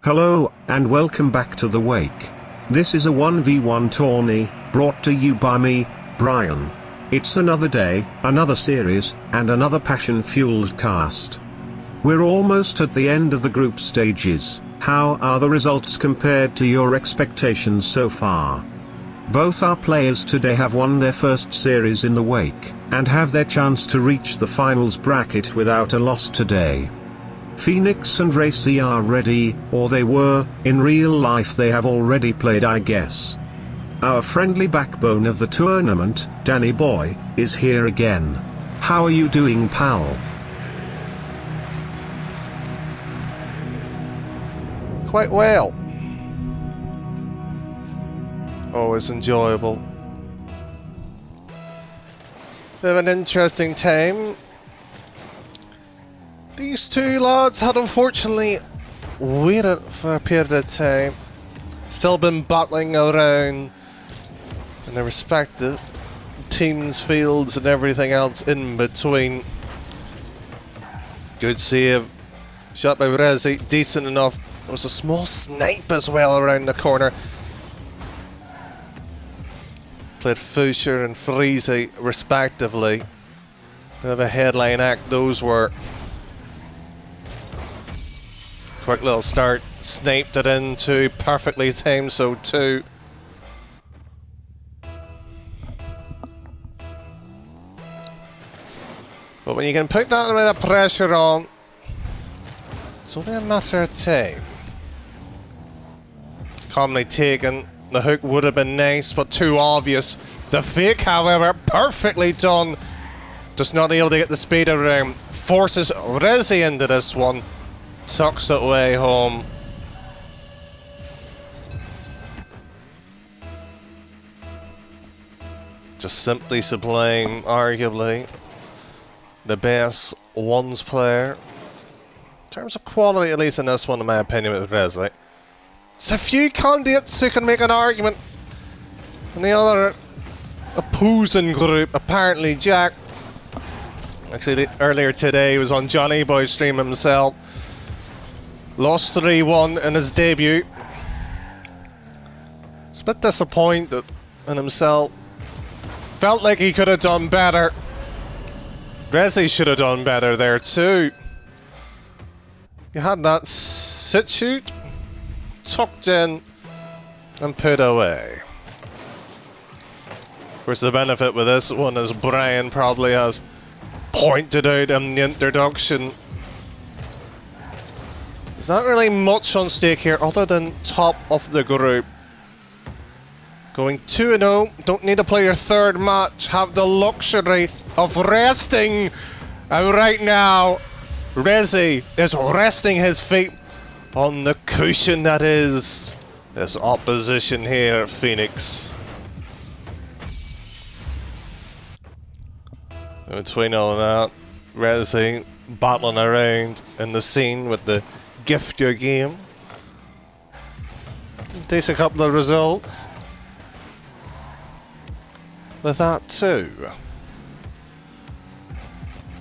Hello, and welcome back to The Wake. This is a 1v1 tourney, brought to you by me, Brian. It's another day, another series, and another passion-fueled cast. We're almost at the end of the group stages. How are the results compared to your expectations so far? Both our players today have won their first series in The Wake, and have their chance to reach the finals bracket without a loss today. Feenix and Rehzzy are ready, or they were. In real life they have already played, I guess. Our friendly backbone of the tournament, DannyBoy, is here again. How are you doing, pal? Quite well. Always enjoyable. Bit of an interesting time. These two lads had unfortunately waited for a period of time. Still been battling around in their respective teams, fields and everything else in between. Good save. Shot by Rehzzy, decent enough. There was a small snipe as well around the corner. Played Fusher and Rehzzy respectively. Bit of a headline act those were. Quick little start, sniped it into, perfectly timed so too. But when you can put that amount of pressure on, it's only a matter of time. Calmly taken, the hook would have been nice but too obvious. The fake, however, perfectly done. Just not able to get the speed around. Forces Rehzzy into this one. Tucks it way home. Just simply sublime, arguably the best ones player. In terms of quality, at least in this one, in my opinion, with Rehzzy. There's a few candidates who can make an argument. And the other opposing group, apparently Jack, actually earlier today, he was on DannyBoy's stream himself. Lost 3-1 in his debut. He's a bit disappointed in himself. Felt like he could have done better. Rehzzy should have done better there too. You had that sit shoot, tucked in and put away. Of course, the benefit with this one, as Brian probably has pointed out in the introduction, there's not really much on stake here other than top of the group. Going 2-0, don't need to play your third match, have the luxury of resting. And right now, Rehzzy is resting his feet on the cushion that is this opposition here, Feenix. Between all of that, Rehzzy battling around in the scene with the gift your game. Takes a couple of results with that too.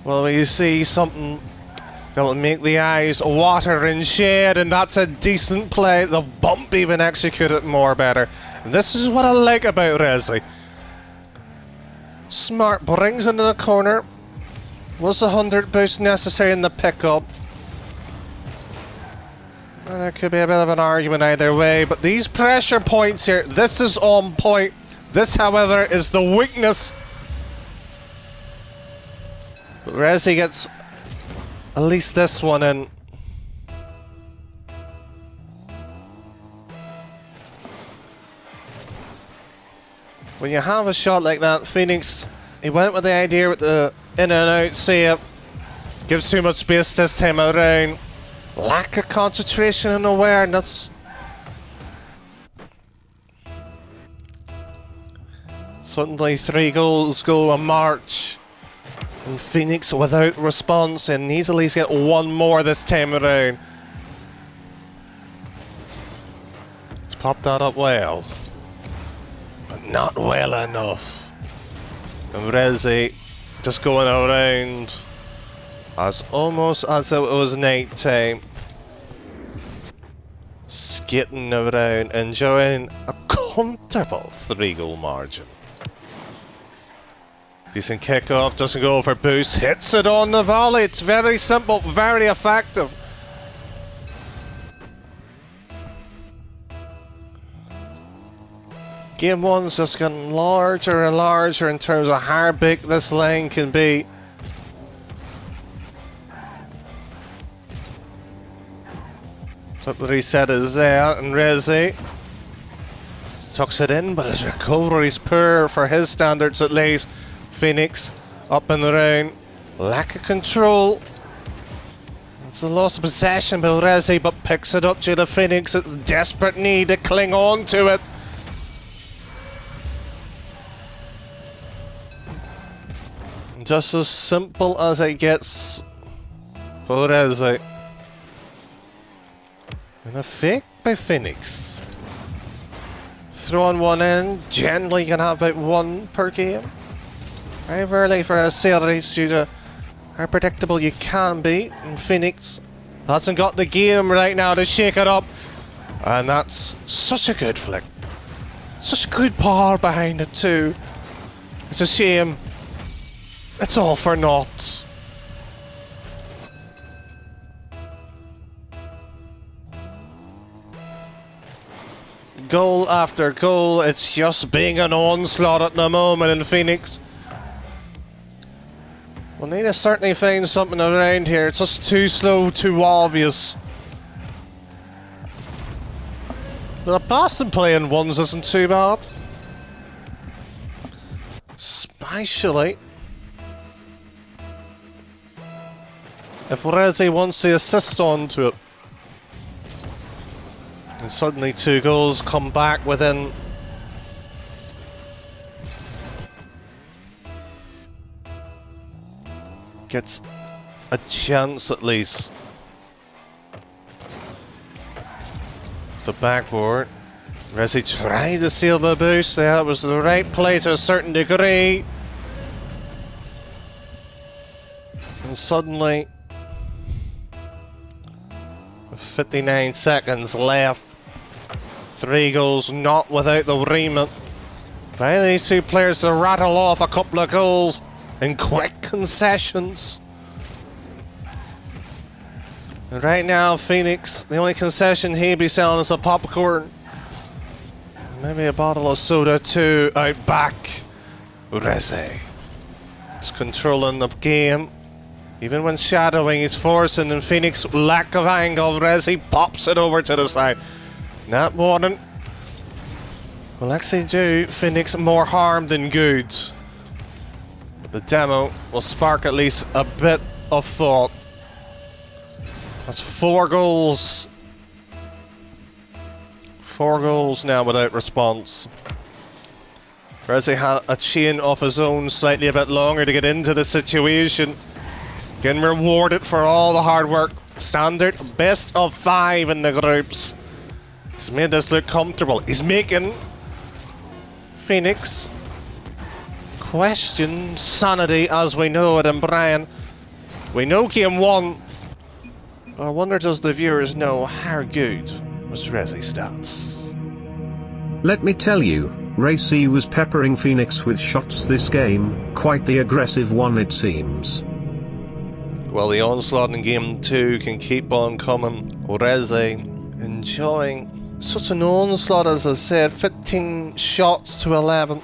Well, when you see something that will make the eyes water and shed, and that's a decent play, the bump even executed more better. And this is what I like about Rehzzy. Smart, brings into the corner. Was the 100 boost necessary in the pickup? Well, there could be a bit of an argument either way, but these pressure points here, this is on point. This, however, is the weakness. But Rehzzy gets at least this one in. When you have a shot like that, Feenix, he went with the idea with the in and out save. Gives too much space this time around. Lack of concentration and awareness. Suddenly 3 goals go a march. And Feenix without response and needs at least get one more this time around. Let's pop that up well. But not well enough. And Rehzzy just going around as almost as if it was night time. getting around, enjoying a comfortable 3-goal margin. Decent kick-off, doesn't go for boost, hits it on the volley. It's very simple, very effective. Game 1's just getting larger and larger in terms of how big this lane can be. But the reset is there, and Rehzzy tucks it in, but his recovery's poor for his standards at least. Feenix up and around, lack of control. It's a loss of possession by Rehzzy, but picks it up due to Feenix's desperate need to cling on to it. Just as simple as it gets for Rehzzy. And a fake by Feenix. Throwing one in, generally you can have about one per game. Very early for a series due to how predictable you can be. And Feenix hasn't got the game right now to shake it up. And that's such a good flick. Such good power behind it too. It's a shame. It's all for naught. Goal after goal, it's just being an onslaught at the moment in Feenix. We'll need to certainly find something around here. It's just too slow, too obvious. The Boston playing ones isn't too bad. Especially if Rehzzy wants to assist onto it. And suddenly 2 goals come back within. Gets a chance at least. The backboard. Rehzzy tried to seal the boost there. It was the right play to a certain degree. And suddenly, with 59 seconds left, 3 goals not without the remit. By these 2 players to rattle off a couple of goals in quick concessions. And right now, Feenix, the only concession he'd be selling is a popcorn. Maybe a bottle of soda too. Out back, Rehzzy is controlling the game. Even when shadowing, he's forcing, and Feenix lack of angle. Rehzzy pops it over to the side. That warning will actually do Feenix more harm than good. But the demo will spark at least a bit of thought. That's 4 goals. 4 goals now without response. Rehzzy had a chain of his own slightly a bit longer to get into the situation. Getting rewarded for all the hard work. Standard best of 5 in the groups. He's made this look comfortable. He's making Feenix question sanity as we know it. And Brian, we know game 1. I wonder, does the viewers know how good was Rehzzy's stats? Let me tell you, Rehzzy was peppering Feenix with shots this game, quite the aggressive one it seems. Well, the onslaught in game 2 can keep on coming. Rehzzy enjoying such an onslaught, as I said, 15 shots to 11.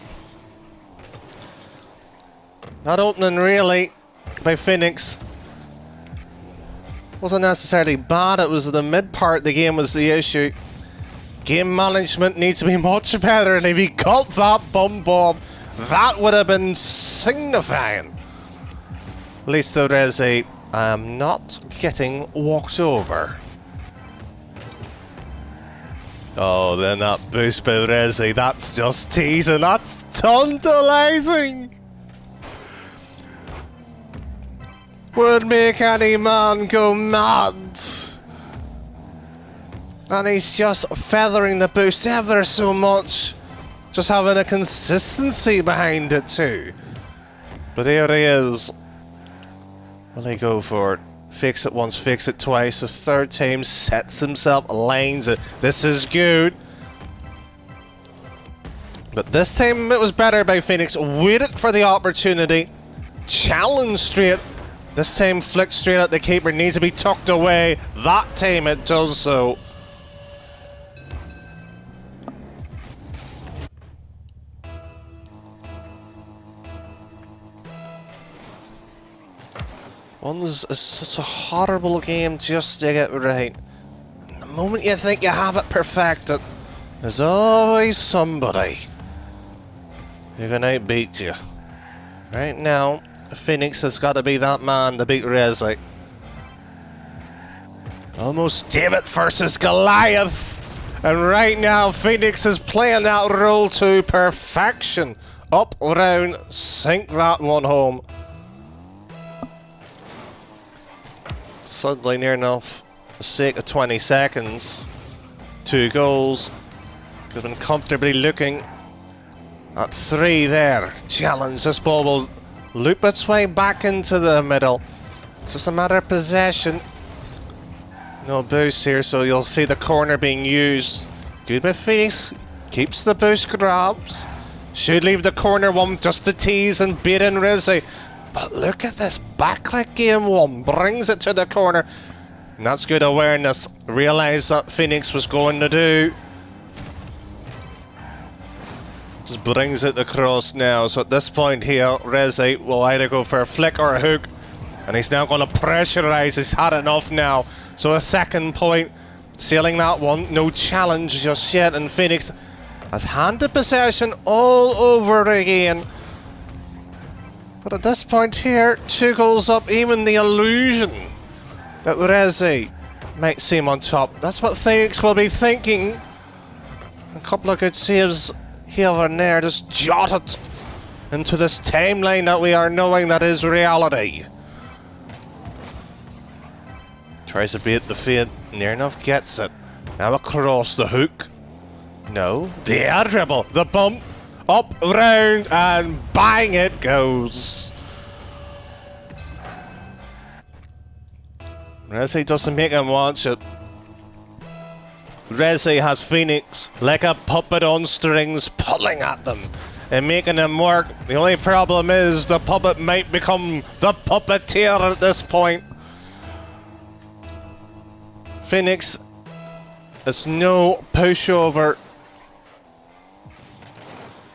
That opening really by Feenix wasn't necessarily bad. It was the mid part of the game was the issue. Game management needs to be much better, and if he got that bum bomb, that would have been signifying. At least though Rehzzy, I am not getting walked over. Oh, then that boost by Rehzzy, that's just teasing, that's tantalising. Would make any man go mad. And he's just feathering the boost ever so much. Just having a consistency behind it too. But here he is. Will he go for it? Fix it once, fix it twice. The third time sets himself, aligns it. This is good. But this time it was better by Feenix. Waited for the opportunity. Challenged straight. This time flicked straight at the keeper. Needs to be tucked away. That time it does so. One's is such a horrible game just to get right. And the moment you think you have it perfected, there's always somebody who can outbeat you. Right now, Feenix has got to be that man to beat Rehzzy. Almost David versus Goliath. And right now, Feenix is playing that role to perfection. Up, round, sink that one home. Suddenly near enough, for the sake of 20 seconds. 2 goals. Could have been comfortably looking at 3 there. Challenge. This ball will loop its way back into the middle. It's just a matter of possession. No boost here, so you'll see the corner being used. Good by Feenix. Keeps the boost grabs. Should leave the corner one just to tease and bait in Rehzzy. But look at this backlick game one. Brings it to the corner. And that's good awareness. Realised what Feenix was going to do. Just brings it across now. So at this point here, Rehzzy will either go for a flick or a hook. And he's now going to pressurise. He's had enough now. So a second point. Sailing that one. No challenge just yet. And Feenix has handed possession all over again. But at this point here, 2 goals up, even the illusion that Rehzzy might seem on top. That's what Feenix will be thinking. A couple of good saves here and there, just jotted into this timeline that we are knowing that is reality. Tries to bait the fade, near enough gets it. Now across the hook. No, the air dribble, the bump. Up, round, and bang it goes. Rehzzy doesn't make him watch it. Rehzzy has Feenix like a puppet on strings, pulling at them and making them work. The only problem is the puppet might become the puppeteer at this point. Feenix is no pushover.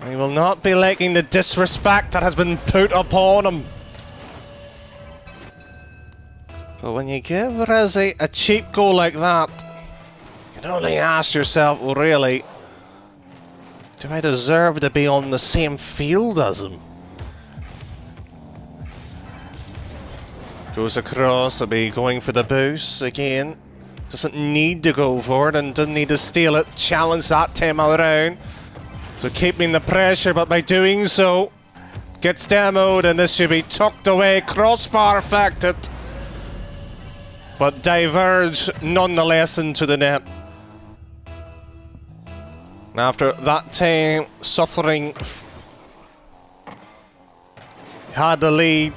He will not be liking the disrespect that has been put upon him. But when you give Rehzzy a cheap goal like that, you can only ask yourself, well, really, do I deserve to be on the same field as him? Goes across, will be going for the boost again. Doesn't need to go for it and doesn't need to steal it. Challenge that time around. So keeping the pressure, but by doing so, gets demoed and this should be tucked away, crossbar affected. But diverge nonetheless into the net. And after that time suffering, had the lead,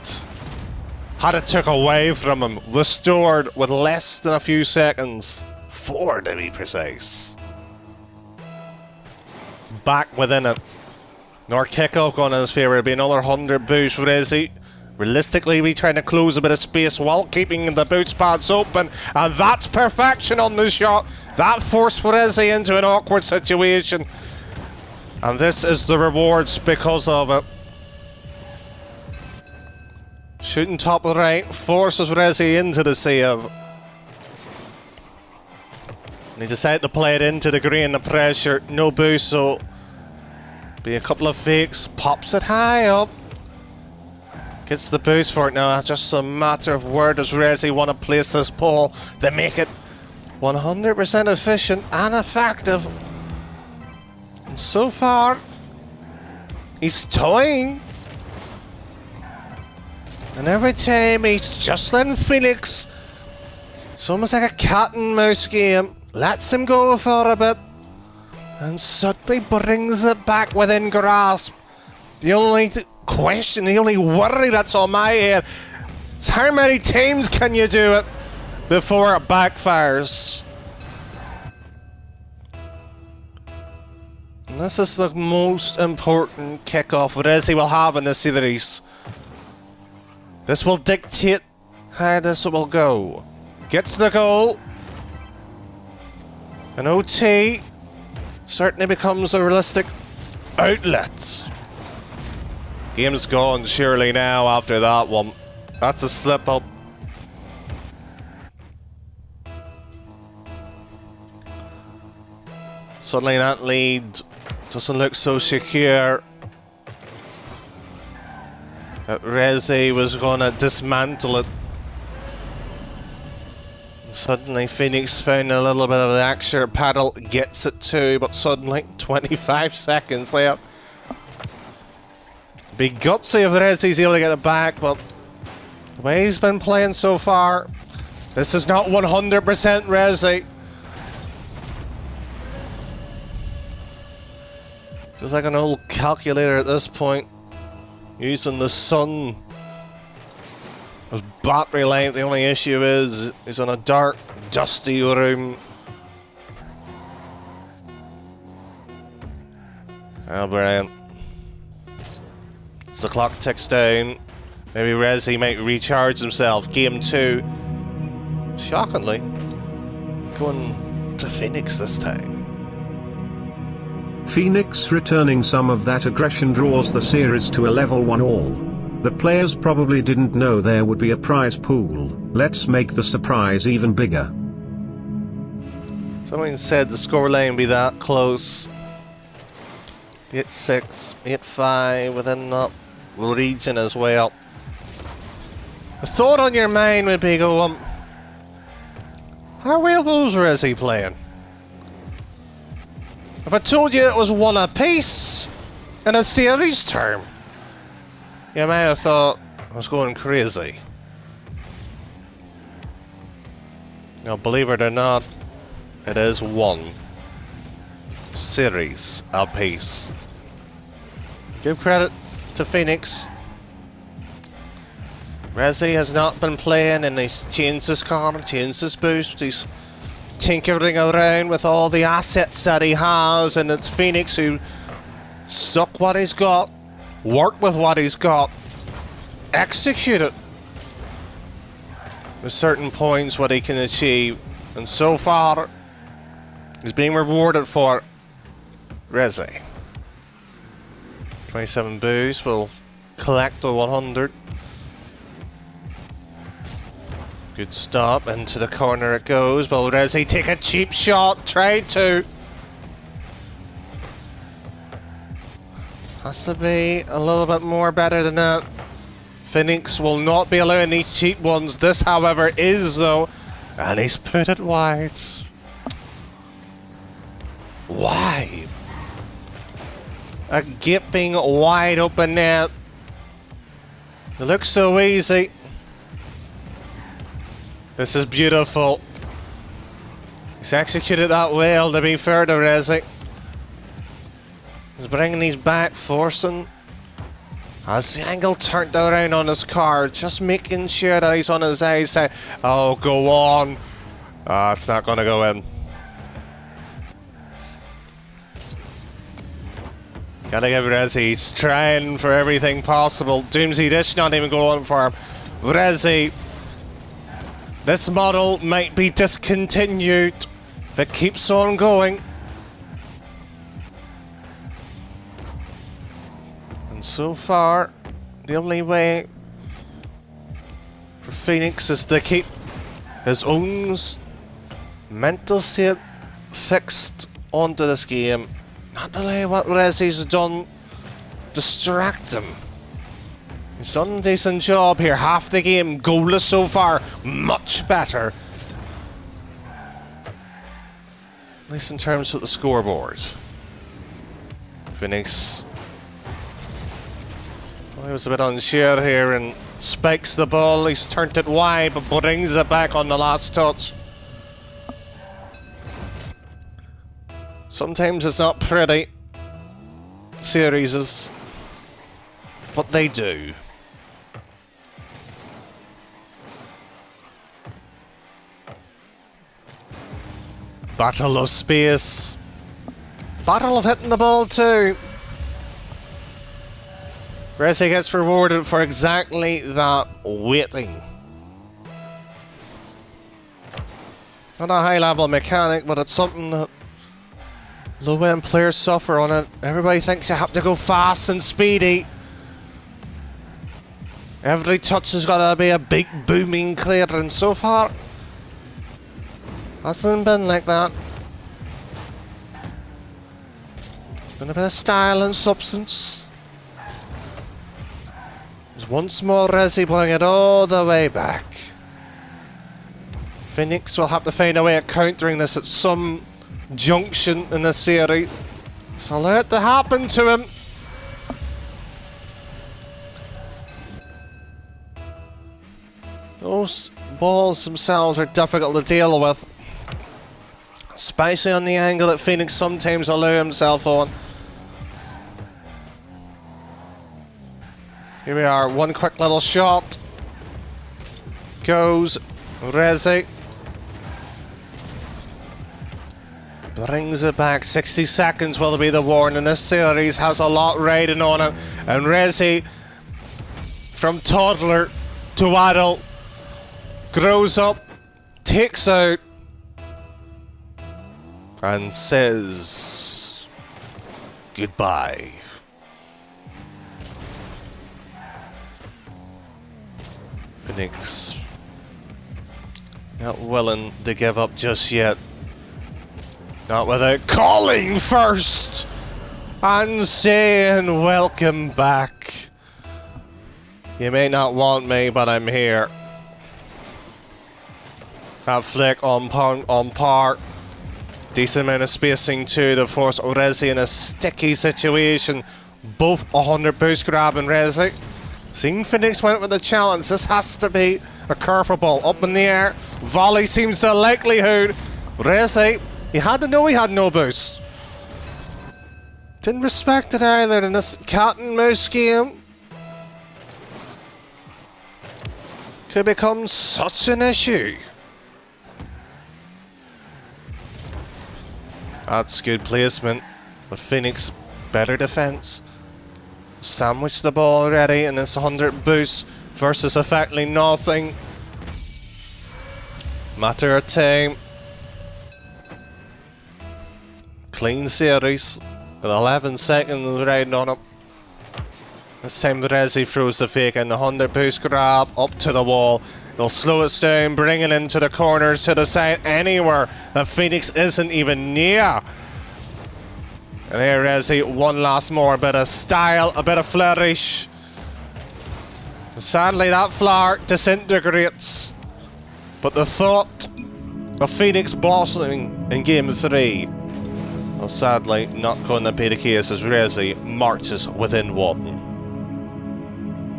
had it took away from him, restored with less than a few seconds. 4 to be precise. Back within it. Nor kick-off going in his favour. It'll be another 100 boost for Rehzzy. Realistically, we trying to close a bit of space while keeping the boot spots open. And that's perfection on the shot. That forced Rehzzy into an awkward situation. And this is the rewards because of it. Shooting top right. Forces Rehzzy into the save. And he decided to play it into the green, the pressure. No boost, so be a couple of fakes. Pops it high up. Gets the boost for it now. Just a matter of where does Rehzzy want to place this ball to make it 100% efficient and effective. And so far, he's toying. And every time he's just letting Feenix. It's almost like a cat and mouse game. Lets him go for a bit. And suddenly brings it back within grasp. The only question, the only worry that's on my head. So how many times can you do it before it backfires? And this is the most important kickoff Rehzzy will have in this series. This will dictate how this will go. Gets the goal. An OT certainly becomes a realistic outlet. Game's gone surely now after that one. That's a slip up. Suddenly that lead doesn't look so secure. That Rehzzy was gonna dismantle it. Suddenly Feenix found a little bit of the action paddle, gets it too, but suddenly 25 seconds left. Be gutsy if Rehzzy's able to get it back, but the way he's been playing so far, this is not 100% Rehzzy. Feels like an old calculator at this point, using the sun as battery life. The only issue is he's in a dark, dusty room. Oh, brilliant. As the clock ticks down, maybe Rehzzy might recharge himself. Game 2, shockingly, going to Feenix this time. Feenix returning some of that aggression draws the series to a level 1-all. The players probably didn't know there would be a prize pool. Let's make the surprise even bigger. Someone said the scoreline be that close. 8-6, 8-5 within that region as well. The thought on your mind would be going, how well was Rehzzy playing? If I told you it was 1 apiece in a series term, you might have thought I was going crazy. Now, believe it or not, it is 1 series apiece. Give credit to Feenix. Rehzzy has not been playing, and he's changed his car, changed his boost. He's tinkering around with all the assets that he has, and it's Feenix who suck what he's got, work with what he's got, execute it with certain points what he can achieve, and so far he's being rewarded for it. Rehzzy 27 boost will collect the 100. Good stop, into the corner it goes. Will Rehzzy take a cheap shot? Tried to. Has to be a little bit more better than that. Feenix will not be allowing these cheap ones. This, however, is though. And he's put it wide. Wide. A gaping wide open net. It looks so easy. This is beautiful. He's executed that well, to be fair to Rehzzy. He's bringing these back, forcing. As the angle turned around on his car, just making sure that he's on his eyes. Oh, go on. It's not going to go in. Gotta give Rehzzy, he's trying for everything possible. Doomsday Dish not even going for him. Rehzzy. This model might be discontinued if it keeps on going. And so far, the only way for Feenix is to keep his own mental state fixed onto this game. Not to let what Rehzzy's done distract him. He's done a decent job here. Half the game goalless so far. Much better. At least in terms of the scoreboard. Feenix. Well, he was a bit unsure here and spikes the ball. He's turned it wide but brings it back on the last touch. Sometimes it's not pretty. Series, but they do. Battle of space. Battle of hitting the ball too. Rehzzy gets rewarded for exactly that waiting. Not a high level mechanic, but it's something that low end players suffer on it. Everybody thinks you have to go fast and speedy. Every touch has got to be a big booming clearance. So far, hasn't been like that. It's been a bit of style and substance. There's once more Rehzzy pulling it all the way back. Feenix will have to find a way of countering this at some junction in the series. It's allowed to happen to him. Those balls themselves are difficult to deal with, especially on the angle that Feenix sometimes allows himself on. Here we are, one quick little shot. Goes Rehzzy. Brings it back. 60 seconds will be the warning. This series has a lot riding on it. And Rehzzy, from toddler to adult, grows up, takes out, and says goodbye. Feenix not willing to give up just yet. Not without calling first and saying welcome back. You may not want me, but I'm here. That flick on par. Decent amount of spacing too to force Rehzzy in a sticky situation. Both 100 boost grab and Rehzzy. Seeing Feenix went with the challenge. This has to be a curveball up in the air. Volley seems the likelihood. Rehzzy, he had to know he had no boost. Didn't respect it either in this cat and mouse game. Could become such an issue. That's good placement, but Feenix better defense. Sandwich the ball already, and this 100 boost versus effectively nothing. Matter of time. Clean series with 11 seconds riding on him. This time Rehzzy throws the fake and the 100 boost grab up to the wall. They'll slow it down, bring it into the corners, to the side, anywhere that Feenix isn't even near. And here Rehzzy, one last more, a bit of style, a bit of flourish. Sadly that flower disintegrates. But the thought of Feenix blossoming in Game 3, well, sadly not going to be the case as Rehzzy marches within one.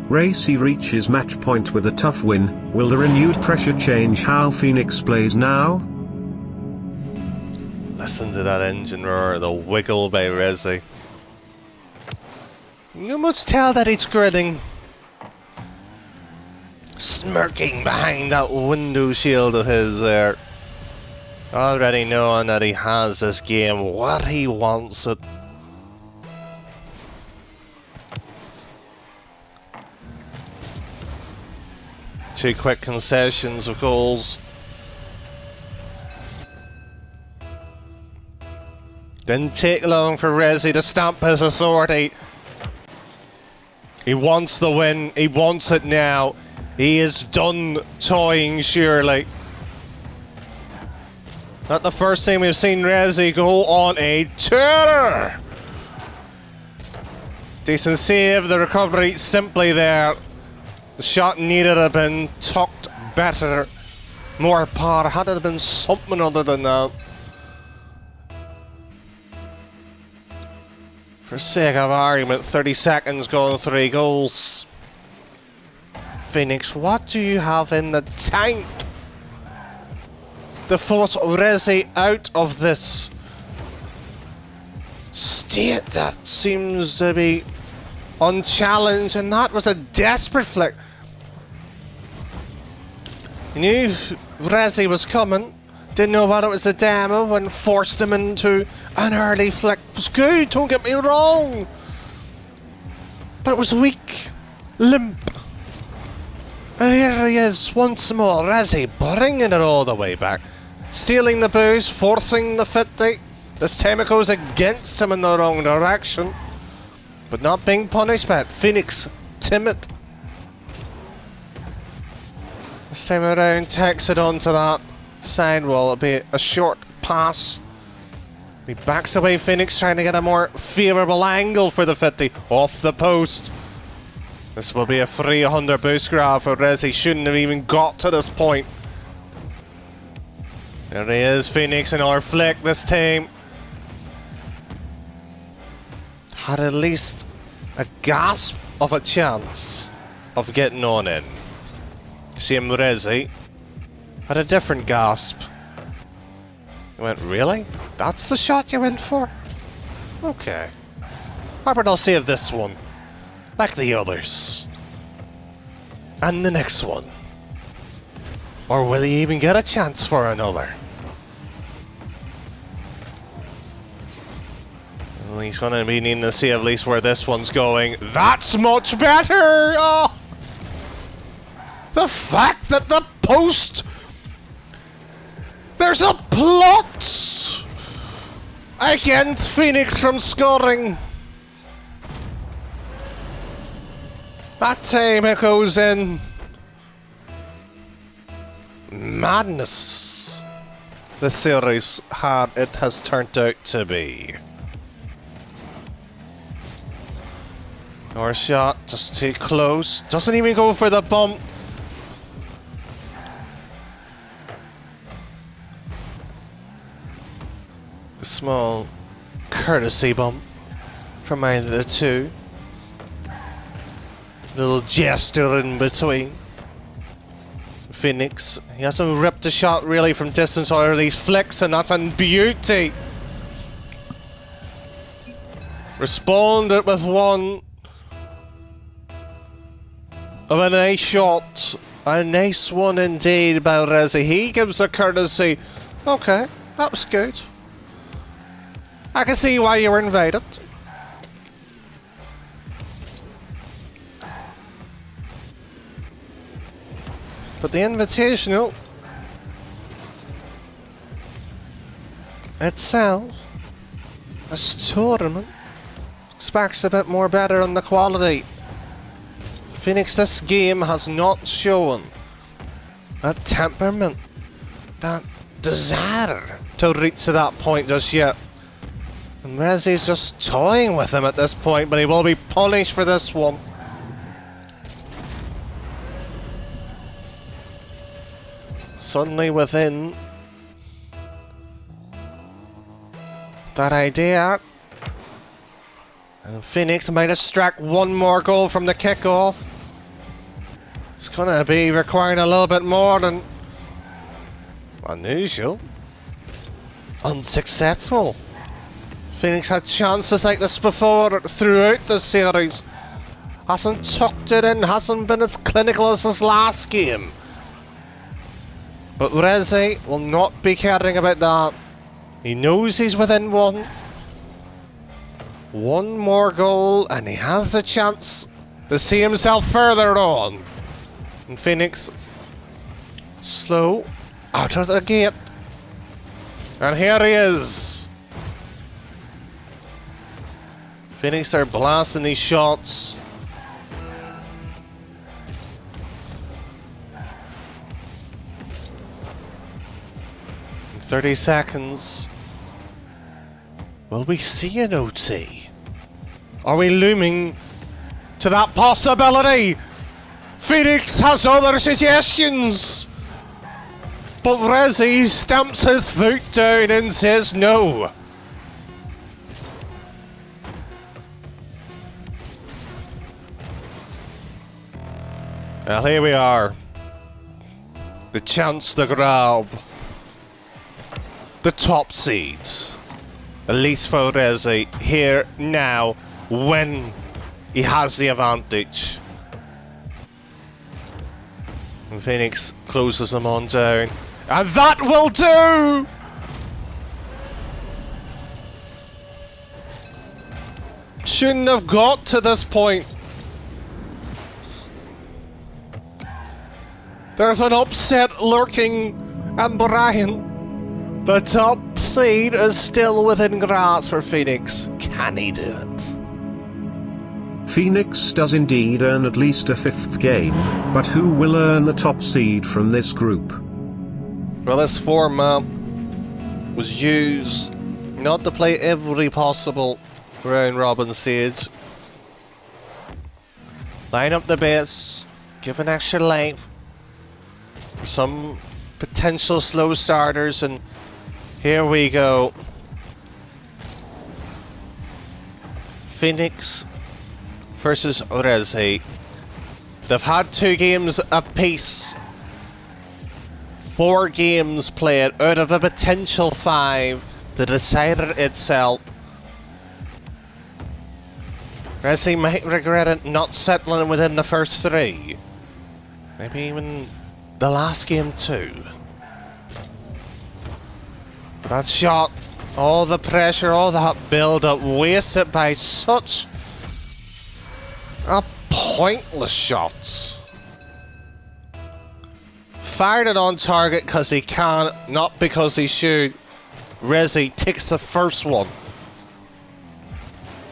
Rehzzy reaches match point with a tough win. Will the renewed pressure change how Feenix plays now? Listen to that engine roar, the wiggle by Rehzzy. You must tell that he's grinning. Smirking behind that window shield of his there. Already knowing that he has this game where he wants it. Two quick concessions of goals. Didn't take long for Rehzzy to stamp his authority. He wants the win. He wants it now. He is done toying, surely. Not the first time we've seen Rehzzy go on a tear. Decent save. The recovery simply there. The shot needed to have been tucked better. More power. Had it been something other than that. For sake of argument, 30 seconds going 3 goals. Feenix, what do you have in the tank to force Rehzzy out of this state that seems to be unchallenged? And that was a desperate flick. He knew Rehzzy was coming. Didn't know whether it was the demo and forced him into an early flick. It was good, don't get me wrong. But it was weak, limp. And here he is once more, Rehzzy bringing it all the way back. Stealing the boost, forcing the 50. This time it goes against him in the wrong direction. But not being punished by it. Feenix, timid. This time around, takes it onto that sidewall. It'll be a short pass. He backs away, Feenix trying to get a more favourable angle for the 50. Off the post. This will be a 300 boost grab for Rehzzy. Shouldn't have even got to this point. There he is, Feenix in our flick this time. Had at least a gasp of a chance of getting on in. Same Rehzzy had a different gasp. He went, really? That's the shot you went for? Okay. How about I'll save this one, like the others. And the next one. Or will he even get a chance for another? Well, he's going to be needing to see at least where this one's going. That's much better! Oh! The fact that the post... There's a plot against Feenix from scoring. That time it goes in. Madness. The series it has turned out to be. Our shot just too close. Doesn't even go for the bump. A small courtesy bump from either the two. Little gesture in between. Feenix, he hasn't ripped a shot really from distance or these flicks, and that's a beauty. Responded with one of a nice shot. A nice one indeed by Rehzzy. He gives a courtesy. Okay, that was good. I can see why you were invited. But the Invitational itself, this tournament, expects a bit more better on the quality. Feenix this game has not shown that temperament, that desire to reach to that point just yet. And Rehzzy's just toying with him at this point, but he will be punished for this one. Suddenly within that idea, and Feenix might have struck one more goal from the kickoff. It's gonna be requiring a little bit more than unusual. Unsuccessful. Feenix had chances like this before throughout the series. Hasn't tucked it in, hasn't been as clinical as his last game. But Rehzzy will not be caring about that. He knows he's within one. One more goal and he has a chance to see himself further on. And Feenix slow out of the gate. And here he is. Feenix are blasting these shots. In 30 seconds. Will we see an OT? Are we looming to that possibility? Feenix has other suggestions. But Rehzzy stamps his foot down and says no. Well, here we are. The chance to grab the top seeds. At least for Rehzzy, here, now, when he has the advantage. And Feenix closes him on down. And that will do! Shouldn't have got to this point. There's an upset lurking, and Brian, the top seed is still within grasp for Feenix. Can he do it? Feenix does indeed earn at least a 5th game, but who will earn the top seed from this group? Well, this format was used not to play every possible round robin stage. Line up the best, give an extra length for some potential slow starters, and here we go. Feenix versus Rehzzy. They've had 2 games apiece. 4 games played out of a potential 5. The decider itself. Rehzzy might regret it not settling within the first 3. Maybe even the last game too. That shot, all the pressure, all that build-up, wasted by such a pointless shots. Fired it on target because he can, not because he should. Rehzzy takes the first one.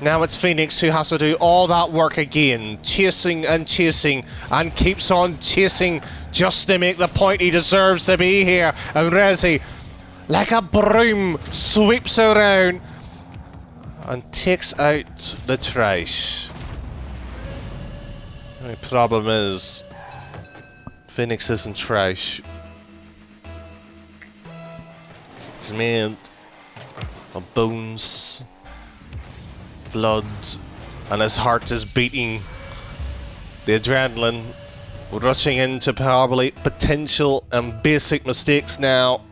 Now it's Feenix who has to do all that work again, chasing and keeps on chasing just to make the point he deserves to be here. And Rehzzy, like a broom, sweeps around and takes out the trash. The only problem is Feenix isn't trash. He's made of bones, blood, and his heart is beating. The adrenaline rushing into probably potential and basic mistakes now.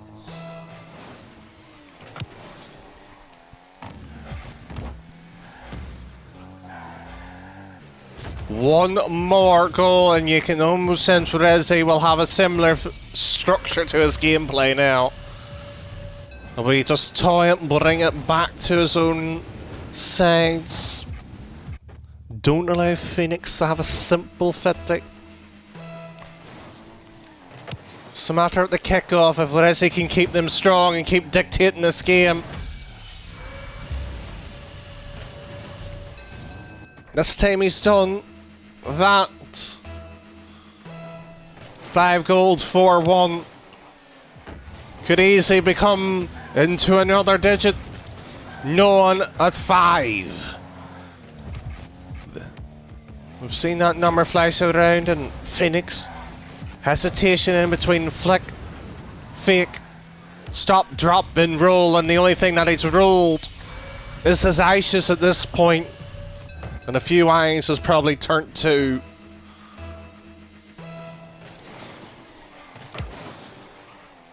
One more goal and you can almost sense Rehzzy will have a similar structure to his gameplay now. Will he just toy it and bring it back to his own sides? Don't allow Feenix to have a simple 50. It's a matter of the kickoff. If Rehzzy can keep them strong and keep dictating this game. This time he's done that. 5 goals, 4-1. Could easily become into another digit known as 5. We've seen that number flash around, and Feenix, hesitation in between flick, fake, stop, drop, and roll, and the only thing that he's rolled is his ashes at this point. And a few eyes has probably turned to.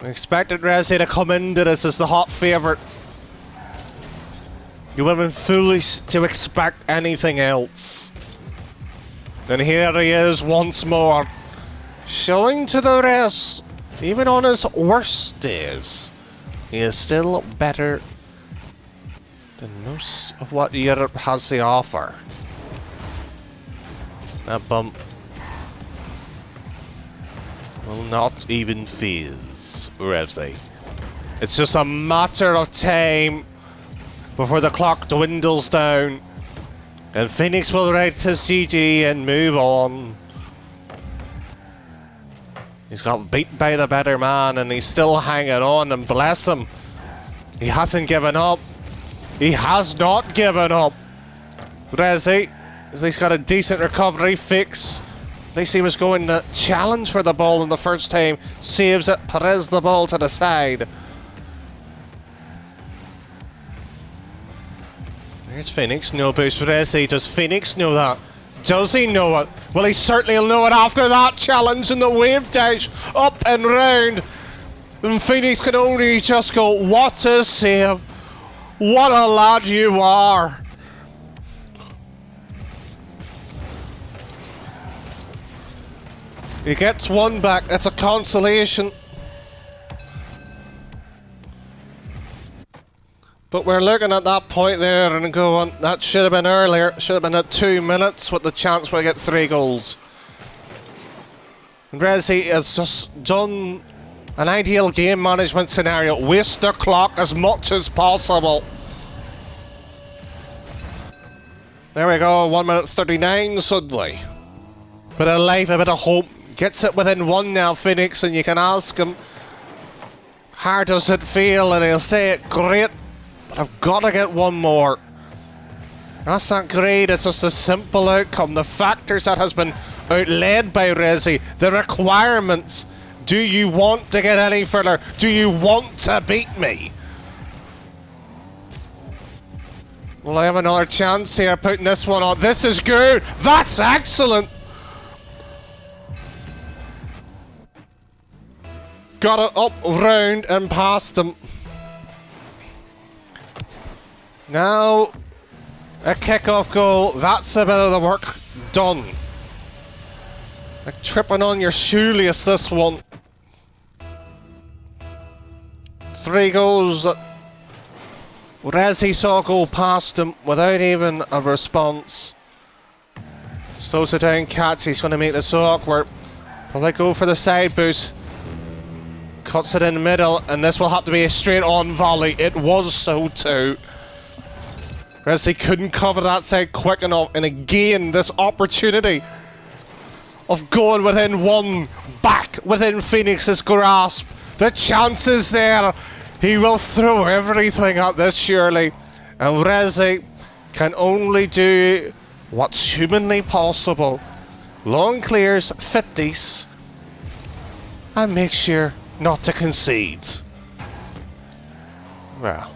We expected Rehzzy to come into this as the hot favourite. You would have been foolish to expect anything else. And here he is once more, showing to the rest, even on his worst days, he is still better than most of what Europe has to offer. That bump will not even faze Rehzzy. It's just a matter of time before the clock dwindles down and Feenix will write his GG and move on. He's got beat by the better man and he's still hanging on, and bless him, he hasn't given up. He has not given up. Rehzzy, at least got a decent recovery fix. At least he was going to challenge for the ball in the first time. Saves it, Perez the ball to the side. There's Feenix, no boost for Rehzzy. Does Feenix know that? Does he know it? Well, he certainly will know it after that challenge in the wave dash. Up and round. And Feenix can only just go, what a save. What a lad you are. He gets one back. It's a consolation. But we're looking at that point there and going, that should have been earlier. Should have been at 2 minutes with the chance we'll get 3 goals. And Rehzzy has just done an ideal game management scenario. Waste the clock as much as possible. There we go, 1 minute 39 suddenly. Bit of life, a bit of hope. Gets it within 1 now, Feenix, and you can ask him, how does it feel? And he'll say it, great, but I've got to get 1 more. That's not great, it's just a simple outcome. The factors that has been outlaid by Rehzzy, the requirements. Do you want to get any further? Do you want to beat me? Well, I have another chance here, putting this one on. This is good. That's excellent. Got it up, round, and past him. Now, a kick-off goal. That's a bit of the work done. Like tripping on your shoelace, this one. 3 goals. Rehzzy saw go past him without even a response. Slows it down, Cats. He's going to make this so awkward. Probably go for the side boost. Cuts it in the middle, and this will have to be a straight-on volley. It was so too. Rehzzy couldn't cover that side quick enough, and again, this opportunity of going within 1, back within Feenix's grasp. The chance is there. He will throw everything at this, surely. And Rehzzy can only do what's humanly possible. Long clears, 50s, and make sure not to concede. Well,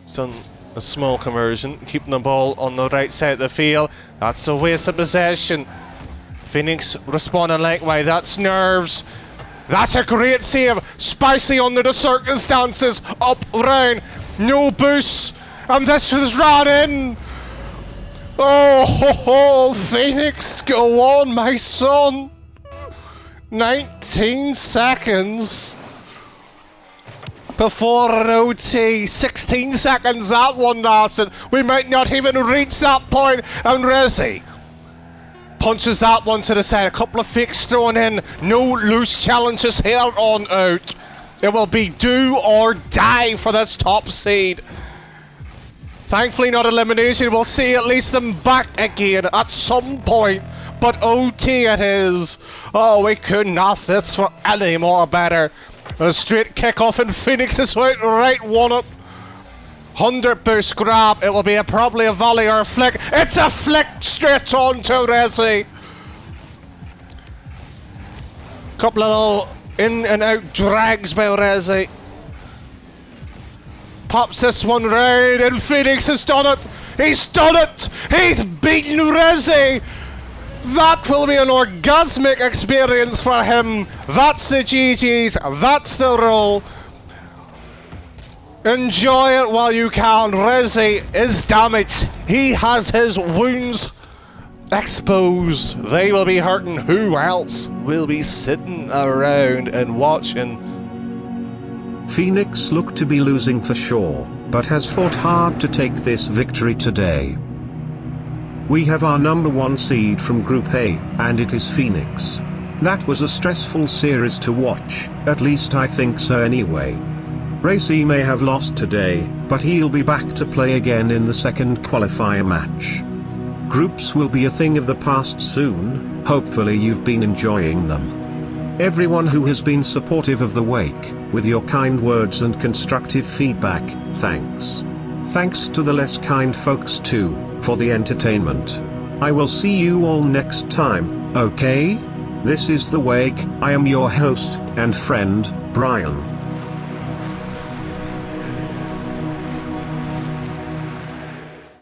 he's done a small conversion, keeping the ball on the right side of the field. That's a waste of possession. Feenix responding likewise. That's nerves. That's a great save. Spicy under the circumstances. Up, round. No boost. And this was right in. Oh, ho, ho. Feenix, go on, my son. 19 seconds before an OT. 16 seconds that one lasted. We might not even reach that point. And Rehzzy punches that one to the side. A couple of fakes thrown in. No loose challenges held on out. It will be do or die for this top seed. Thankfully not elimination. We'll see at least them back again at some point. But OT it is. Oh, we couldn't ask this for any more better. A straight kick-off and Feenix is out right 1-up. 100 boost grab. It will be probably a volley or a flick. It's a flick straight on to Rehzzy. Couple of little in and out drags by Rehzzy. Pops this one round and Feenix has done it. He's done it. He's beaten Rehzzy. That will be an orgasmic experience for him. That's the GG's. That's the roll. Enjoy it while you can. Rehzzy is damaged. He has his wounds exposed. They will be hurting. Who else will be sitting around and watching? Feenix looked to be losing for sure, but has fought hard to take this victory today. We have our number 1 seed from Group A, and it is Feenix. That was a stressful series to watch, at least I think so anyway. Rehzzy may have lost today, but he'll be back to play again in the second qualifier match. Groups will be a thing of the past soon. Hopefully you've been enjoying them. Everyone who has been supportive of the Wake, with your kind words and constructive feedback, thanks. Thanks to the less kind folks too, for the entertainment. I will see you all next time, okay? This is The Wake. I am your host and friend, Brian.